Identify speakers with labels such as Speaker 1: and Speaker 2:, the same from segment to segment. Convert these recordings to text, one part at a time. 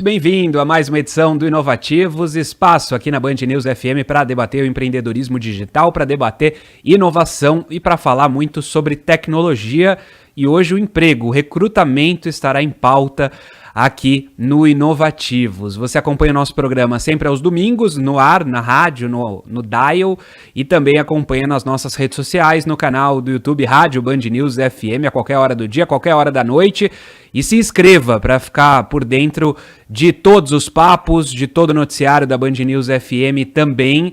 Speaker 1: muito bem-vindo a mais uma edição do Inovativos, espaço aqui na Band News FM para debater o empreendedorismo digital, para debater inovação e para falar muito sobre tecnologia. E hoje o emprego, o recrutamento estará em pauta aqui no Inovativos. Você acompanha o nosso programa sempre aos domingos, no ar, na rádio, no dial, e também acompanha nas nossas redes sociais, no canal do YouTube Rádio Band News FM, a qualquer hora do dia, a qualquer hora da noite. E se inscreva para ficar por dentro de todos os papos, de todo o noticiário da Band News FM também.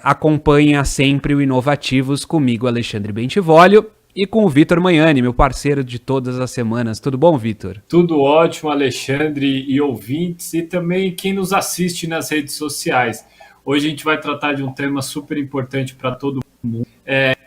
Speaker 1: Acompanha sempre o Inovativos comigo, Alexandre Bentivolio, e com o Vitor Manhani, meu parceiro de todas as semanas. Tudo bom, Vitor?
Speaker 2: Tudo ótimo, Alexandre e ouvintes, e também quem nos assiste nas redes sociais. Hoje a gente vai tratar de um tema super importante para todo mundo,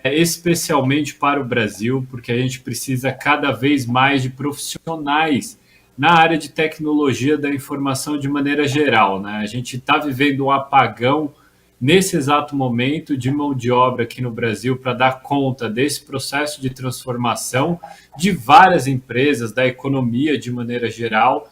Speaker 2: especialmente para o Brasil, porque a gente precisa cada vez mais de profissionais na área de tecnologia da informação de maneira geral, né? A gente está vivendo um apagão nesse exato momento de mão de obra aqui no Brasil para dar conta desse processo de transformação de várias empresas, da economia de maneira geral,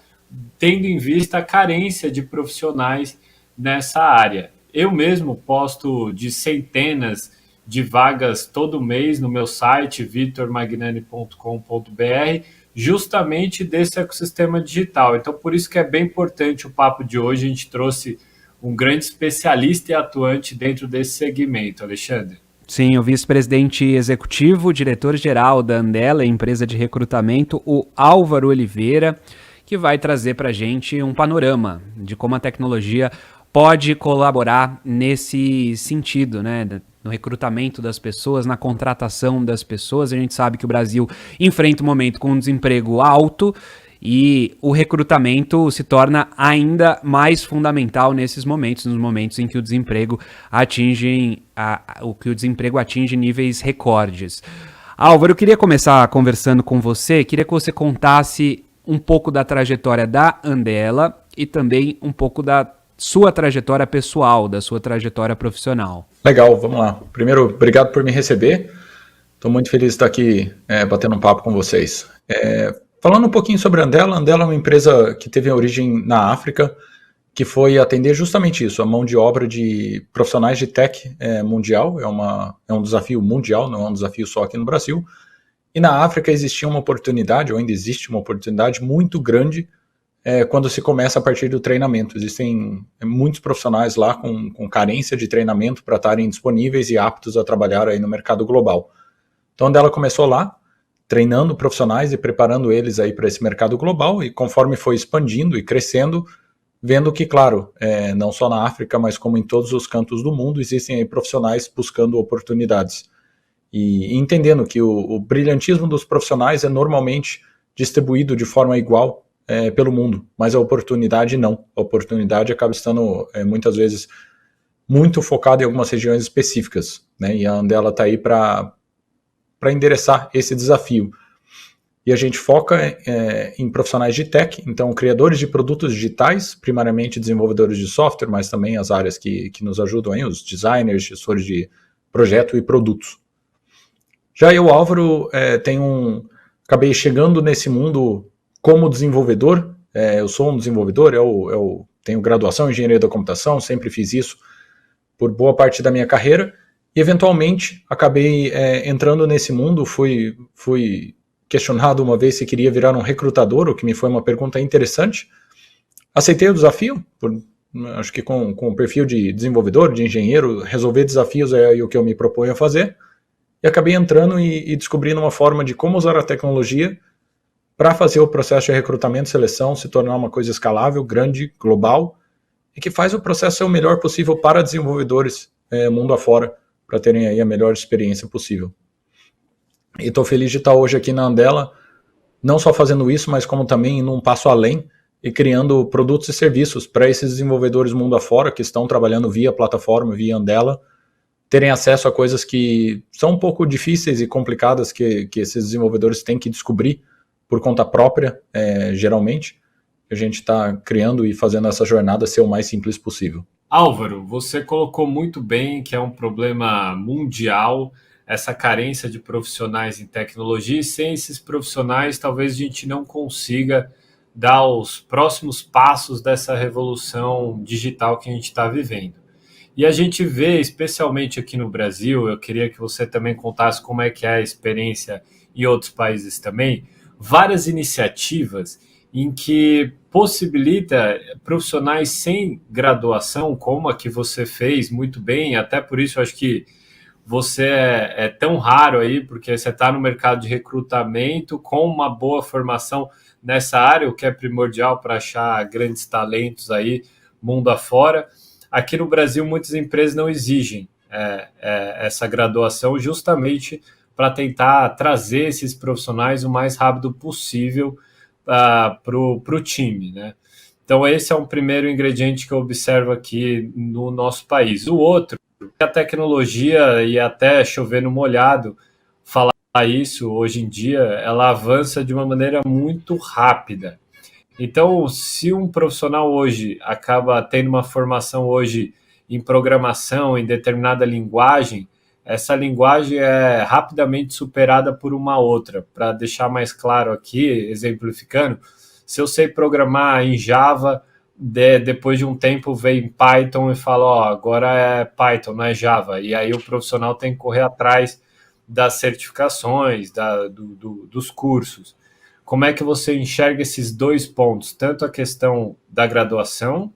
Speaker 2: tendo em vista a carência de profissionais nessa área. Eu mesmo posto de centenas de vagas todo mês no meu site, vitormagnani.com.br, justamente desse ecossistema digital. Então, por isso que é bem importante o papo de hoje. A gente trouxe um grande especialista e atuante dentro desse segmento, Alexandre.
Speaker 1: Sim, o vice-presidente executivo, diretor-geral da Andela, empresa de recrutamento, o Álvaro Oliveira, que vai trazer para a gente um panorama de como a tecnologia pode colaborar nesse sentido, né? No recrutamento das pessoas, na contratação das pessoas. A gente sabe que o Brasil enfrenta um momento com um desemprego alto, e o recrutamento se torna ainda mais fundamental nesses momentos, nos momentos em que o desemprego atinge níveis recordes. Álvaro, eu queria começar conversando com você, queria que você contasse um pouco da trajetória da Andela e também um pouco da sua trajetória pessoal, da sua trajetória profissional.
Speaker 3: Legal, vamos lá. Primeiro, obrigado por me receber. Estou muito feliz de estar aqui batendo um papo com vocês. Falando um pouquinho sobre a Andela é uma empresa que teve origem na África, que foi atender justamente isso, a mão de obra de profissionais de tech mundial. É um desafio mundial, não é um desafio só aqui no Brasil. E na África existia uma oportunidade, ou ainda existe uma oportunidade muito grande quando se começa a partir do treinamento. Existem muitos profissionais lá com carência de treinamento para estarem disponíveis e aptos a trabalhar aí no mercado global. Então a Andela começou lá, treinando profissionais e preparando eles aí para esse mercado global, e conforme foi expandindo e crescendo, vendo que, claro, não só na África, mas como em todos os cantos do mundo, existem aí profissionais buscando oportunidades. E entendendo que o brilhantismo dos profissionais é normalmente distribuído de forma igual pelo mundo, mas a oportunidade não. A oportunidade acaba estando, muitas vezes, muito focada em algumas regiões específicas, né? E a Andela está aí para endereçar esse desafio. E a gente foca em profissionais de tech, então criadores de produtos digitais, primariamente desenvolvedores de software, mas também as áreas que nos ajudam aí, os designers, gestores de projeto e produtos. Já eu, Álvaro, acabei chegando nesse mundo como desenvolvedor. Eu sou um desenvolvedor, eu tenho graduação em engenharia da computação, sempre fiz isso por boa parte da minha carreira. E, eventualmente, acabei entrando nesse mundo. Fui questionado uma vez se queria virar um recrutador, o que me foi uma pergunta interessante. Aceitei o desafio, acho que com o perfil de desenvolvedor, de engenheiro, resolver desafios é o que eu me proponho a fazer. E acabei entrando e descobrindo uma forma de como usar a tecnologia para fazer o processo de recrutamento e seleção se tornar uma coisa escalável, grande, global, e que faz o processo ser o melhor possível para desenvolvedores mundo afora, para terem aí a melhor experiência possível. E estou feliz de estar hoje aqui na Andela, não só fazendo isso, mas como também indo um passo além e criando produtos e serviços para esses desenvolvedores mundo afora que estão trabalhando via plataforma, via Andela, terem acesso a coisas que são um pouco difíceis e complicadas que esses desenvolvedores têm que descobrir por conta própria, geralmente. A gente está criando e fazendo essa jornada ser o mais simples possível.
Speaker 2: Álvaro, você colocou muito bem que é um problema mundial, essa carência de profissionais em tecnologia, e sem esses profissionais talvez a gente não consiga dar os próximos passos dessa revolução digital que a gente está vivendo. E a gente vê, especialmente aqui no Brasil, eu queria que você também contasse como é que é a experiência em outros países também, várias iniciativas em que possibilita profissionais sem graduação, como a que você fez muito bem, até por isso eu acho que você é tão raro aí, porque você está no mercado de recrutamento com uma boa formação nessa área, o que é primordial para achar grandes talentos aí, mundo afora. Aqui no Brasil, muitas empresas não exigem essa graduação justamente para tentar trazer esses profissionais o mais rápido possível para o time, né? Então, esse é um primeiro ingrediente que eu observo aqui no nosso país. O outro, a tecnologia, e até chover no molhado, falar isso hoje em dia, ela avança de uma maneira muito rápida. Então, se um profissional hoje acaba tendo uma formação hoje em programação, em determinada linguagem, essa linguagem é rapidamente superada por uma outra. Para deixar mais claro aqui, exemplificando, se eu sei programar em Java, depois de um tempo vem Python e fala, ó, agora é Python, não é Java. E aí o profissional tem que correr atrás das certificações, dos cursos. Como é que você enxerga esses dois pontos? Tanto a questão da graduação,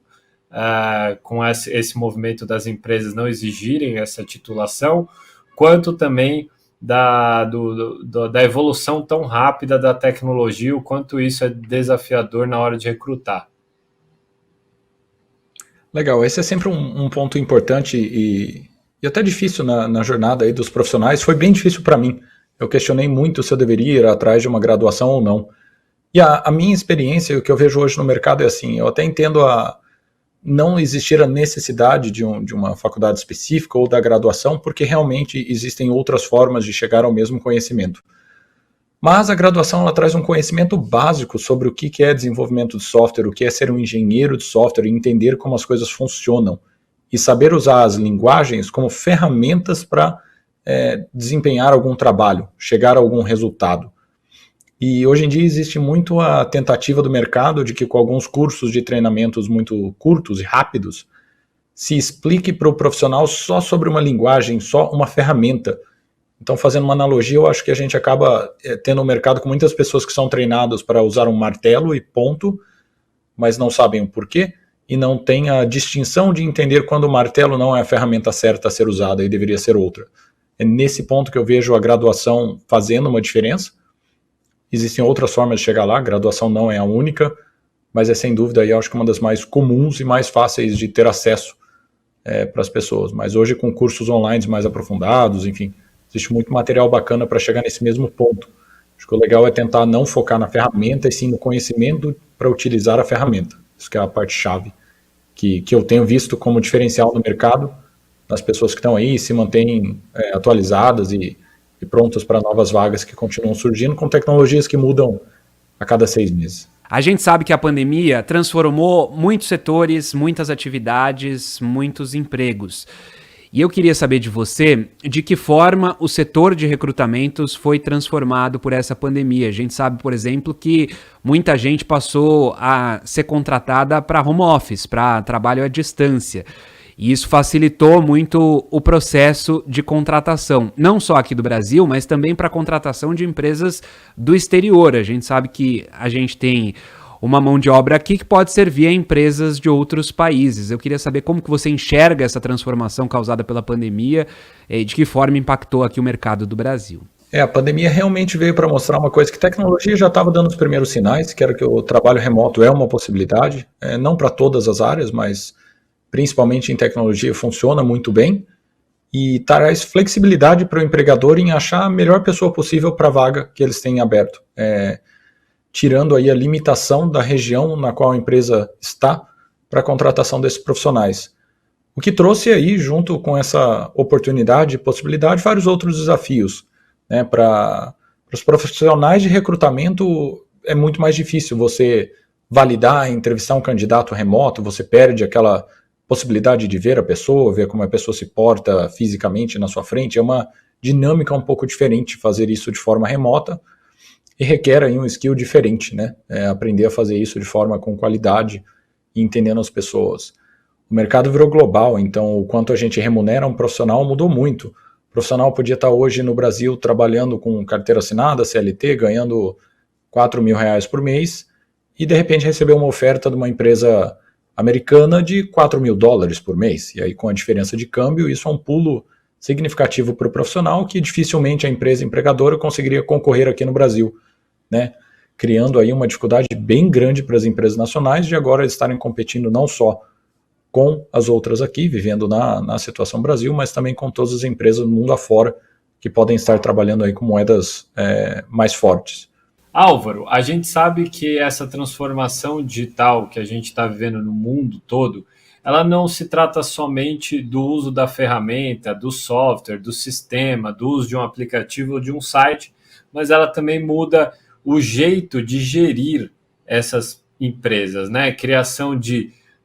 Speaker 2: com esse movimento das empresas não exigirem essa titulação, quanto também da evolução tão rápida da tecnologia, o quanto isso é desafiador na hora de recrutar.
Speaker 3: Legal, esse é sempre um ponto importante e até difícil na jornada aí dos profissionais. Foi bem difícil para mim. Eu questionei muito se eu deveria ir atrás de uma graduação ou não. E a minha experiência, o que eu vejo hoje no mercado é assim, eu até entendo não existir a necessidade de uma faculdade específica ou da graduação, porque realmente existem outras formas de chegar ao mesmo conhecimento. Mas a graduação ela traz um conhecimento básico sobre o que é desenvolvimento de software, o que é ser um engenheiro de software e entender como as coisas funcionam. E saber usar as linguagens como ferramentas para desempenhar algum trabalho, chegar a algum resultado. E hoje em dia existe muito a tentativa do mercado de que com alguns cursos de treinamentos muito curtos e rápidos, se explique para o profissional só sobre uma linguagem, só uma ferramenta. Então, fazendo uma analogia, eu acho que a gente acaba tendo um mercado com muitas pessoas que são treinadas para usar um martelo e ponto, mas não sabem o porquê, e não tem a distinção de entender quando o martelo não é a ferramenta certa a ser usada e deveria ser outra. É nesse ponto que eu vejo a graduação fazendo uma diferença. Existem outras formas de chegar lá, a graduação não é a única, mas é sem dúvida aí, eu acho que uma das mais comuns e mais fáceis de ter acesso para as pessoas. Mas hoje com cursos online mais aprofundados, enfim, existe muito material bacana para chegar nesse mesmo ponto. Acho que o legal é tentar não focar na ferramenta, e sim no conhecimento para utilizar a ferramenta. Isso que é a parte-chave que eu tenho visto como diferencial no mercado, nas pessoas que estão aí, se mantêm atualizadas e prontas para novas vagas que continuam surgindo, com tecnologias que mudam a cada 6 meses.
Speaker 1: A gente sabe que a pandemia transformou muitos setores, muitas atividades, muitos empregos. E eu queria saber de você de que forma o setor de recrutamentos foi transformado por essa pandemia. A gente sabe, por exemplo, que muita gente passou a ser contratada para home office, para trabalho à distância. E isso facilitou muito o processo de contratação, não só aqui do Brasil, mas também para a contratação de empresas do exterior. A gente sabe que a gente tem uma mão de obra aqui que pode servir a empresas de outros países. Eu queria saber como que você enxerga essa transformação causada pela pandemia e de que forma impactou aqui o mercado do Brasil.
Speaker 3: A pandemia realmente veio para mostrar uma coisa que tecnologia já estava dando os primeiros sinais, que era que o trabalho remoto é uma possibilidade, não para todas as áreas, mas principalmente em tecnologia, funciona muito bem e traz flexibilidade para o empregador em achar a melhor pessoa possível para a vaga que eles têm aberto, tirando aí a limitação da região na qual a empresa está para a contratação desses profissionais. O que trouxe aí, junto com essa oportunidade e possibilidade, vários outros desafios. Para os profissionais de recrutamento é muito mais difícil você validar, entrevistar um candidato remoto, você perde aquela possibilidade de ver a pessoa, ver como a pessoa se porta fisicamente na sua frente. É uma dinâmica um pouco diferente fazer isso de forma remota. e requer aí um skill diferente, né? Aprender a fazer isso de forma com qualidade e entendendo as pessoas. O mercado virou global, então o quanto a gente remunera um profissional mudou muito. O profissional podia estar hoje no Brasil trabalhando com carteira assinada, CLT, ganhando R$4.000 por mês, e de repente receber uma oferta de uma empresa americana de $4.000 por mês. E aí com a diferença de câmbio, isso é um pulo significativo para o profissional que dificilmente a empresa empregadora conseguiria concorrer aqui no Brasil, né? Criando aí uma dificuldade bem grande para as empresas nacionais de agora estarem competindo não só com as outras aqui, vivendo na situação Brasil, mas também com todas as empresas do mundo afora que podem estar trabalhando aí com moedas mais fortes.
Speaker 2: Álvaro, a gente sabe que essa transformação digital que a gente está vivendo no mundo todo, ela não se trata somente do uso da ferramenta, do software, do sistema, do uso de um aplicativo ou de um site, mas ela também muda o jeito de gerir essas empresas, né? Criação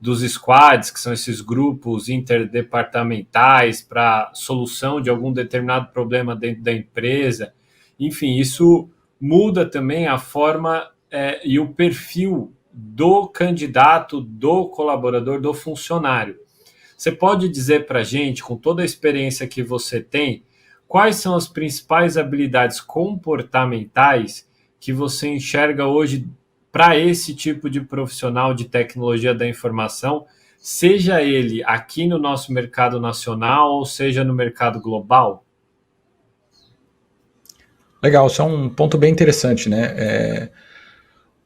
Speaker 2: dos squads, que são esses grupos interdepartamentais para solução de algum determinado problema dentro da empresa. Enfim, isso muda também a forma e o perfil do candidato, do colaborador, do funcionário. Você pode dizer para a gente, com toda a experiência que você tem, quais são as principais habilidades comportamentais que você enxerga hoje para esse tipo de profissional de tecnologia da informação, seja ele aqui no nosso mercado nacional ou seja no mercado global?
Speaker 3: Legal, isso é um ponto bem interessante, né?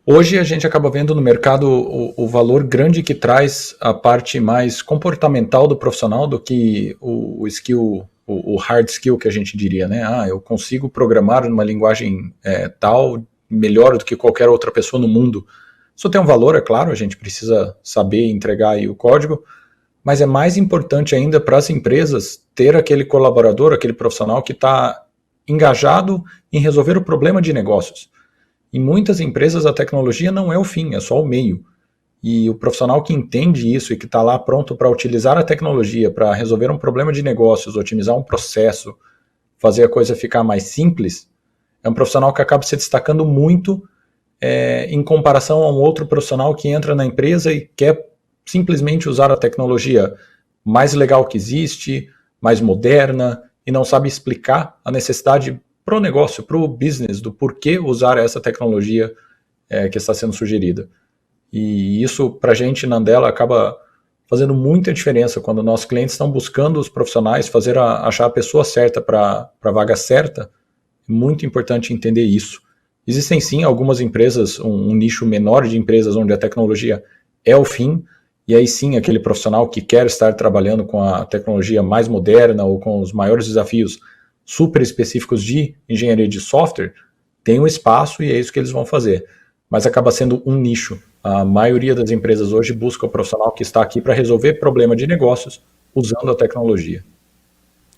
Speaker 3: Hoje a gente acaba vendo no mercado o valor grande que traz a parte mais comportamental do profissional do que o skill, o hard skill que a gente diria, né? Eu consigo programar numa linguagem tal, melhor do que qualquer outra pessoa no mundo. Isso tem um valor, é claro, a gente precisa saber entregar aí o código, mas é mais importante ainda para as empresas ter aquele colaborador, aquele profissional que está engajado em resolver o problema de negócios. Em muitas empresas a tecnologia não é o fim, é só o meio. E o profissional que entende isso e que está lá pronto para utilizar a tecnologia para resolver um problema de negócios, otimizar um processo, fazer a coisa ficar mais simples, é um profissional que acaba se destacando muito em comparação a um outro profissional que entra na empresa e quer simplesmente usar a tecnologia mais legal que existe, mais moderna, e não sabe explicar a necessidade para o negócio, para o business, do porquê usar essa tecnologia que está sendo sugerida. E isso, para a gente, na Andela, acaba fazendo muita diferença quando nossos clientes estão buscando os profissionais, achar a pessoa certa para a vaga certa. É muito importante entender isso. Existem sim algumas empresas, um nicho menor de empresas onde a tecnologia é o fim, e aí sim aquele profissional que quer estar trabalhando com a tecnologia mais moderna ou com os maiores desafios super específicos de engenharia de software, tem um espaço e é isso que eles vão fazer. Mas acaba sendo um nicho. A maioria das empresas hoje busca o profissional que está aqui para resolver problema de negócios usando a tecnologia.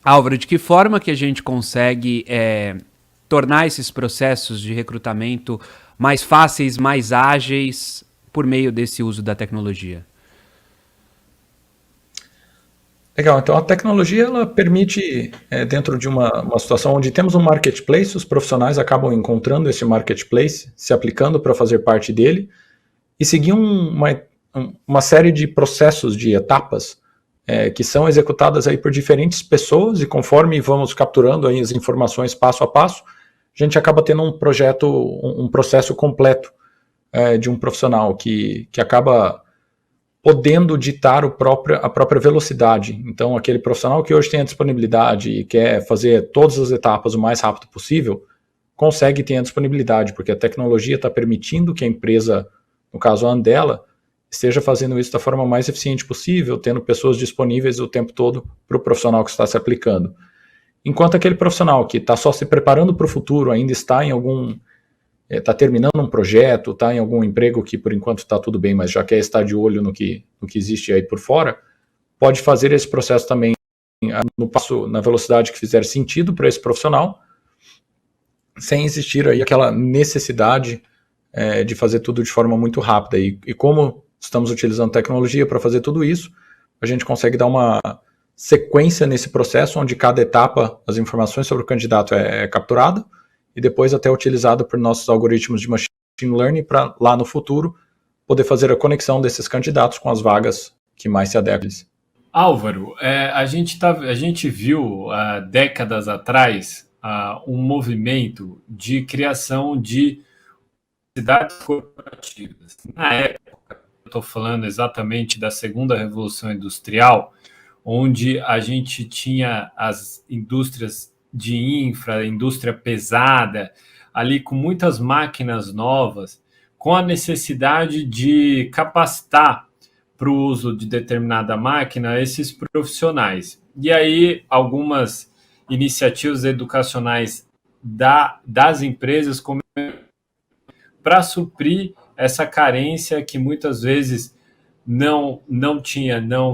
Speaker 1: Álvaro, de que forma que a gente consegue tornar esses processos de recrutamento mais fáceis, mais ágeis por meio desse uso da tecnologia?
Speaker 3: Legal, então a tecnologia ela permite, dentro de uma situação onde temos um marketplace, os profissionais acabam encontrando esse marketplace, se aplicando para fazer parte dele e seguir uma série de processos, de etapas que são executadas aí por diferentes pessoas e conforme vamos capturando aí as informações passo a passo, a gente acaba tendo um processo completo de um profissional que acaba podendo ditar a própria velocidade. Então, aquele profissional que hoje tem a disponibilidade e quer fazer todas as etapas o mais rápido possível, consegue ter a disponibilidade, porque a tecnologia está permitindo que a empresa, no caso a Andela, esteja fazendo isso da forma mais eficiente possível, tendo pessoas disponíveis o tempo todo para o profissional que está se aplicando. Enquanto aquele profissional que está só se preparando para o futuro, ainda está está terminando um projeto, está em algum emprego que por enquanto está tudo bem, mas já quer estar de olho no que existe aí por fora, pode fazer esse processo também na velocidade que fizer sentido para esse profissional, sem existir aí aquela necessidade de fazer tudo de forma muito rápida. E como estamos utilizando tecnologia para fazer tudo isso, a gente consegue dar uma sequência nesse processo, onde cada etapa, as informações sobre o candidato é capturada, e depois até utilizado por nossos algoritmos de machine learning para lá no futuro poder fazer a conexão desses candidatos com as vagas que mais se adequam.
Speaker 2: Álvaro, a gente viu décadas atrás um movimento de criação de cidades corporativas. Na época, eu estou falando exatamente da segunda revolução industrial, onde a gente tinha as indústrias de infra, indústria pesada, ali com muitas máquinas novas, com a necessidade de capacitar para o uso de determinada máquina esses profissionais. E aí, algumas iniciativas educacionais das empresas para suprir essa carência que muitas vezes não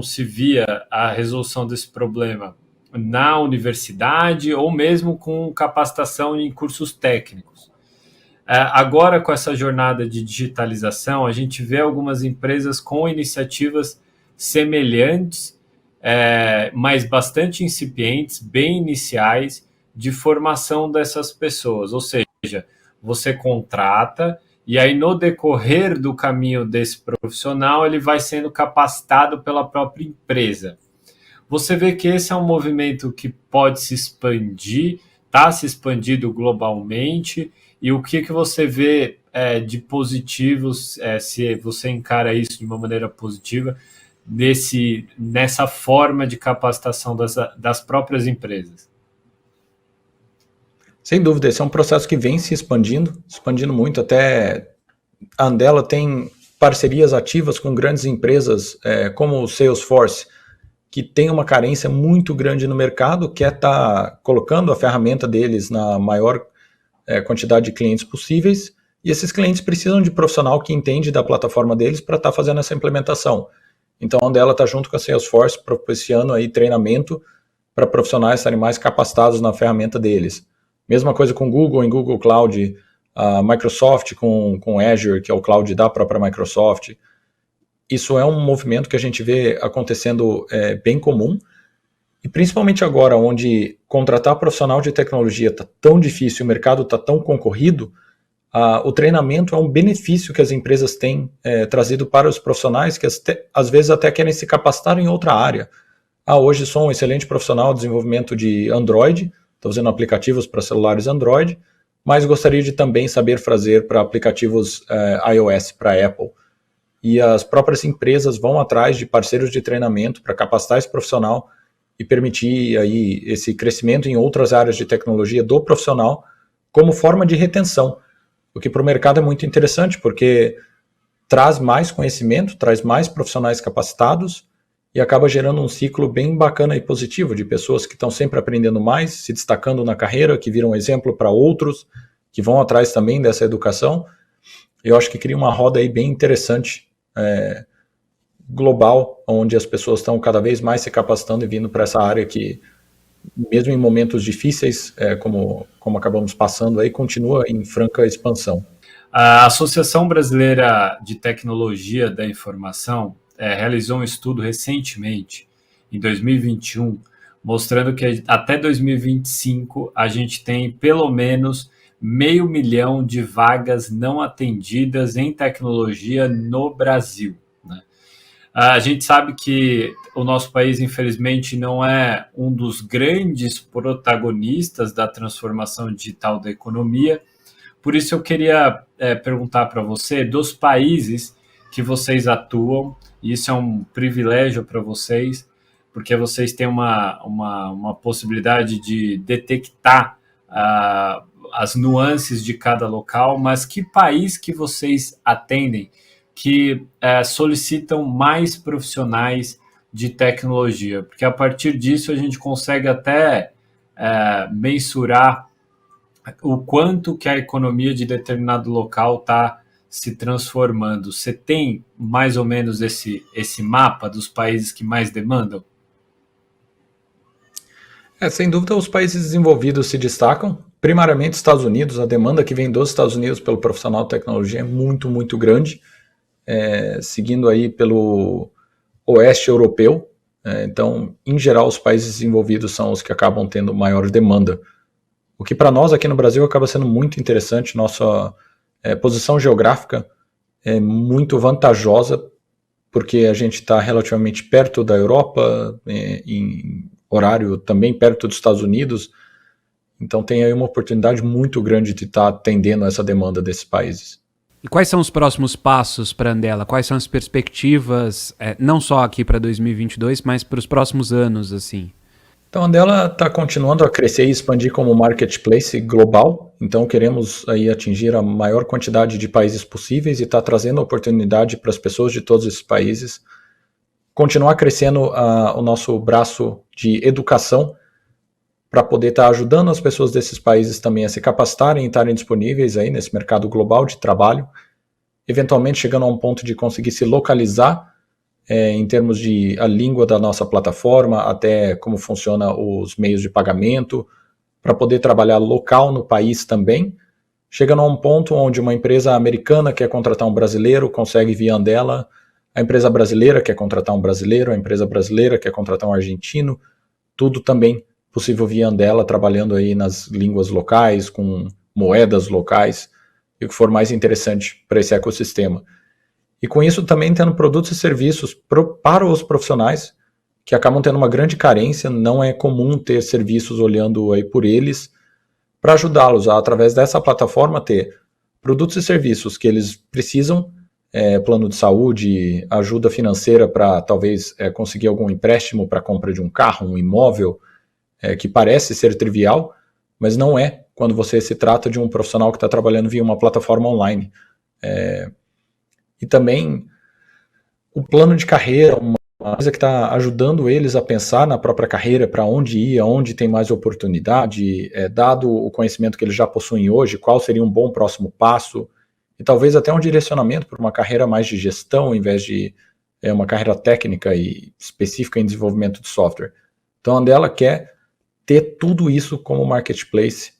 Speaker 2: se via a resolução desse problema na universidade ou mesmo com capacitação em cursos técnicos. Agora, com essa jornada de digitalização, a gente vê algumas empresas com iniciativas semelhantes, mas bastante incipientes, bem iniciais, de formação dessas pessoas. Ou seja, você contrata e aí no decorrer do caminho desse profissional ele vai sendo capacitado pela própria empresa. Você vê que esse é um movimento que pode se expandir, está se expandindo globalmente, e o que você vê de positivos, se você encara isso de uma maneira positiva, nessa forma de capacitação das próprias empresas?
Speaker 3: Sem dúvida, esse é um processo que vem se expandindo muito. Até a Andela tem parcerias ativas com grandes empresas como o Salesforce, que tem uma carência muito grande no mercado, quer estar colocando a ferramenta deles na maior quantidade de clientes possíveis, e esses clientes precisam de profissional que entende da plataforma deles para estar fazendo essa implementação. Então a Andela está junto com a Salesforce propiciando aí treinamento para profissionais estarem mais capacitados na ferramenta deles. Mesma coisa com Google, em Google Cloud, a Microsoft com Azure, que é o cloud da própria Microsoft. Isso é um movimento que a gente vê acontecendo bem comum, e principalmente agora, onde contratar profissional de tecnologia está tão difícil, o mercado está tão concorrido, o treinamento é um benefício que as empresas têm trazido para os profissionais que às vezes até querem se capacitar em outra área. Hoje sou um excelente profissional de desenvolvimento de Android, estou usando aplicativos para celulares Android, mas gostaria de também saber fazer para aplicativos iOS, para Apple. E as próprias empresas vão atrás de parceiros de treinamento para capacitar esse profissional e permitir aí esse crescimento em outras áreas de tecnologia do profissional como forma de retenção, o que para o mercado é muito interessante, porque traz mais conhecimento, traz mais profissionais capacitados e acaba gerando um ciclo bem bacana e positivo de pessoas que estão sempre aprendendo mais, se destacando na carreira, que viram exemplo para outros, que vão atrás também dessa educação. Eu acho que cria uma roda aí bem interessante, global, onde as pessoas estão cada vez mais se capacitando e vindo para essa área que, mesmo em momentos difíceis, como acabamos passando aí, continua em franca expansão.
Speaker 2: A Associação Brasileira de Tecnologia da Informação realizou um estudo recentemente, em 2021, mostrando que até 2025 a gente tem pelo menos 500 mil de vagas não atendidas em tecnologia no Brasil, né? A gente sabe que o nosso país, infelizmente, não é um dos grandes protagonistas da transformação digital da economia. Por isso eu queria perguntar para você, dos países que vocês atuam, e isso é um privilégio para vocês, porque vocês têm uma possibilidade de detectar as nuances de cada local, mas que país que vocês atendem que solicitam mais profissionais de tecnologia? Porque a partir disso a gente consegue até mensurar o quanto que a economia de determinado local está se transformando. Você tem mais ou menos esse mapa dos países que mais demandam?
Speaker 3: Sem dúvida, os países desenvolvidos se destacam. Primariamente, Estados Unidos, a demanda que vem dos Estados Unidos pelo profissional de tecnologia é muito, muito grande, seguindo aí pelo oeste europeu. Então, em geral, os países desenvolvidos são os que acabam tendo maior demanda. o que para nós aqui no Brasil acaba sendo muito interessante. Nossa posição geográfica é muito vantajosa, porque a gente está relativamente perto da Europa, em horário também perto dos Estados Unidos, então tem aí uma oportunidade muito grande de estar atendendo essa demanda desses países.
Speaker 1: E quais são os próximos passos para a Andela? Quais são as perspectivas, não só aqui para 2022, mas para os próximos anos, assim?
Speaker 3: Então a Andela está continuando a crescer e expandir como marketplace global, então queremos aí atingir a maior quantidade de países possíveis e está trazendo oportunidade para as pessoas de todos esses países. Continuar crescendo o nosso braço de educação para poder estar ajudando as pessoas desses países também a se capacitarem e estarem disponíveis aí nesse mercado global de trabalho, eventualmente chegando a um ponto de conseguir se localizar em termos de a língua da nossa plataforma, até como funciona os meios de pagamento, para poder trabalhar local no país também, chegando a um ponto onde uma empresa americana quer contratar um brasileiro, consegue via Andela, a empresa brasileira quer contratar um brasileiro, a empresa brasileira quer contratar um argentino, tudo também possível via Andela, trabalhando aí nas línguas locais, com moedas locais, e o que for mais interessante para esse ecossistema. E com isso também tendo produtos e serviços para os profissionais, que acabam tendo uma grande carência, não é comum ter serviços olhando aí por eles, para ajudá-los a, através dessa plataforma, ter produtos e serviços que eles precisam, plano de saúde, ajuda financeira para talvez conseguir algum empréstimo para compra de um carro, um imóvel, que parece ser trivial, mas não é quando você se trata de um profissional que está trabalhando via uma plataforma online. E também o plano de carreira, uma coisa que está ajudando eles a pensar na própria carreira, para onde ir, onde tem mais oportunidade, dado o conhecimento que eles já possuem hoje, qual seria um bom próximo passo, e talvez até um direcionamento para uma carreira mais de gestão, ao invés de uma carreira técnica e específica em desenvolvimento de software. Então a Andela quer ter tudo isso como marketplace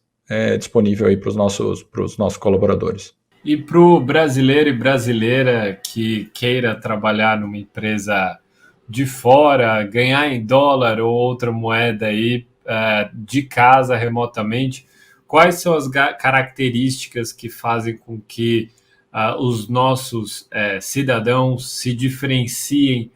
Speaker 3: disponível aí para os nossos colaboradores.
Speaker 2: E para o brasileiro e brasileira que queira trabalhar numa empresa de fora, ganhar em dólar ou outra moeda aí de casa remotamente, quais são as características que fazem com que os nossos cidadãos se diferenciem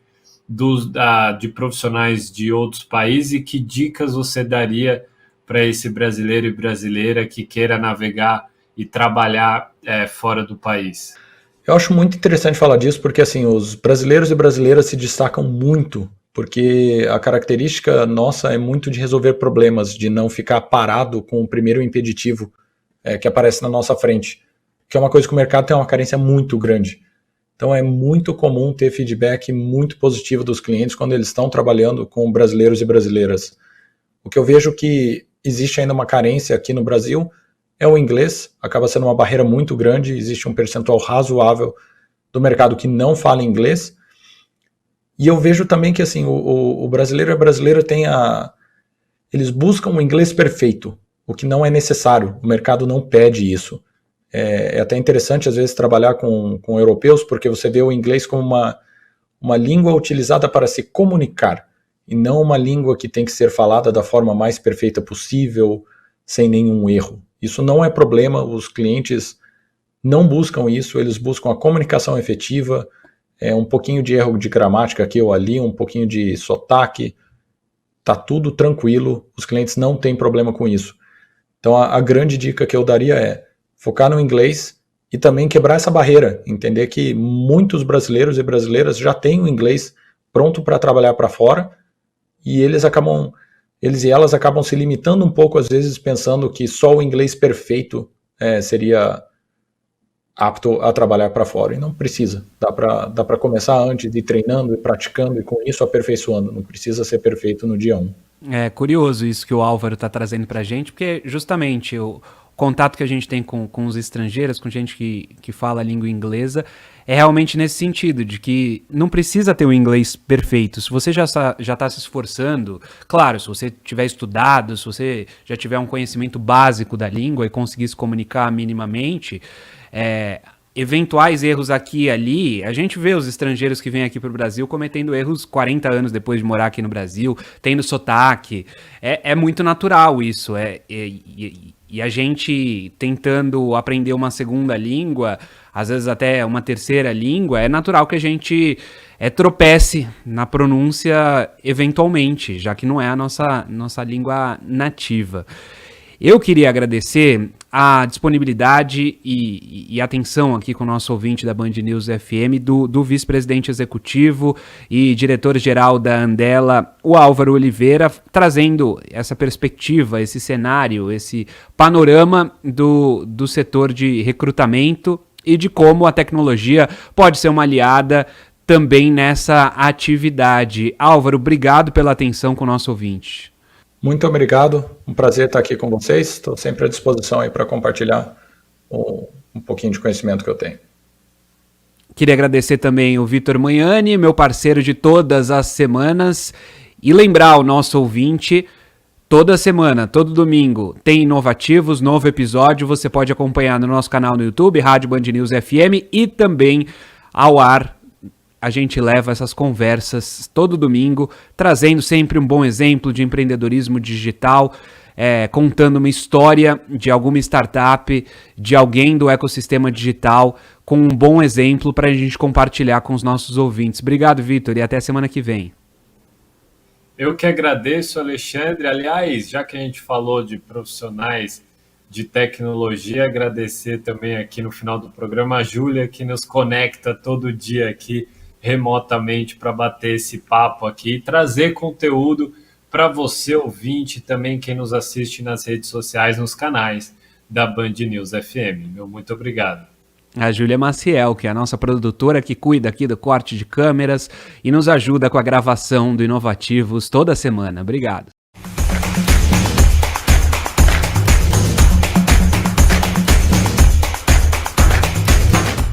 Speaker 2: de profissionais de outros países, e que dicas você daria para esse brasileiro e brasileira que queira navegar e trabalhar fora do país?
Speaker 3: Eu acho muito interessante falar disso, porque assim, os brasileiros e brasileiras se destacam muito, porque a característica nossa é muito de resolver problemas, de não ficar parado com o primeiro impeditivo que aparece na nossa frente, que é uma coisa que o mercado tem uma carência muito grande. Então é muito comum ter feedback muito positivo dos clientes quando eles estão trabalhando com brasileiros e brasileiras. O que eu vejo que existe ainda uma carência aqui no Brasil é o inglês, acaba sendo uma barreira muito grande, existe um percentual razoável do mercado que não fala inglês. E eu vejo também que assim, o brasileiro e a brasileira eles buscam o inglês perfeito, o que não é necessário, o mercado não pede isso. É até interessante, às vezes, trabalhar com europeus, porque você vê o inglês como uma língua utilizada para se comunicar, e não uma língua que tem que ser falada da forma mais perfeita possível, sem nenhum erro. Isso não é problema, os clientes não buscam isso, eles buscam a comunicação efetiva, um pouquinho de erro de gramática aqui ou ali, um pouquinho de sotaque, tá tudo tranquilo, os clientes não têm problema com isso. Então a grande dica que eu daria é focar no inglês e também quebrar essa barreira, entender que muitos brasileiros e brasileiras já têm o inglês pronto para trabalhar para fora, e eles e elas acabam se limitando um pouco, às vezes, pensando que só o inglês perfeito seria apto a trabalhar para fora, e não precisa. Dá para começar antes, ir treinando e praticando, e com isso aperfeiçoando. Não precisa ser perfeito no dia 1.
Speaker 1: É curioso isso que o Álvaro está trazendo para a gente, porque justamente o contato que a gente tem com os estrangeiros, com gente que fala a língua inglesa, é realmente nesse sentido, de que não precisa ter o inglês perfeito. Se você já está se esforçando, claro, se você tiver estudado, se você já tiver um conhecimento básico da língua e conseguir se comunicar minimamente, eventuais erros aqui e ali, a gente vê os estrangeiros que vêm aqui para o Brasil cometendo erros 40 anos depois de morar aqui no Brasil, tendo sotaque. É muito natural isso. E a gente tentando aprender uma segunda língua, às vezes até uma terceira língua, é natural que a gente tropece na pronúncia eventualmente, já que não é a nossa língua nativa. Eu queria agradecer a disponibilidade e atenção aqui com o nosso ouvinte da Band News FM, do vice-presidente executivo e diretor-geral da Andela, o Álvaro Oliveira, trazendo essa perspectiva, esse cenário, esse panorama do setor de recrutamento e de como a tecnologia pode ser uma aliada também nessa atividade. Álvaro, obrigado pela atenção com o nosso ouvinte.
Speaker 3: Muito obrigado, um prazer estar aqui com vocês, estou sempre à disposição aí para compartilhar um pouquinho de conhecimento que eu tenho.
Speaker 1: Queria agradecer também o Vitor Manhani, meu parceiro de todas as semanas, e lembrar o nosso ouvinte, toda semana, todo domingo, tem Inovativos, novo episódio, você pode acompanhar no nosso canal no YouTube, Rádio Band News FM, e também ao ar. A gente leva essas conversas todo domingo, trazendo sempre um bom exemplo de empreendedorismo digital, contando uma história de alguma startup, de alguém do ecossistema digital, com um bom exemplo para a gente compartilhar com os nossos ouvintes. Obrigado, Vitor, e até semana que vem.
Speaker 2: Eu que agradeço, Alexandre. Aliás, já que a gente falou de profissionais de tecnologia, agradecer também aqui no final do programa a Júlia, que nos conecta todo dia aqui remotamente para bater esse papo aqui e trazer conteúdo para você, ouvinte, também quem nos assiste nas redes sociais, nos canais da Band News FM. Meu muito obrigado.
Speaker 1: A Júlia Maciel, que é a nossa produtora que cuida aqui do corte de câmeras e nos ajuda com a gravação do Inovativos toda semana. Obrigado.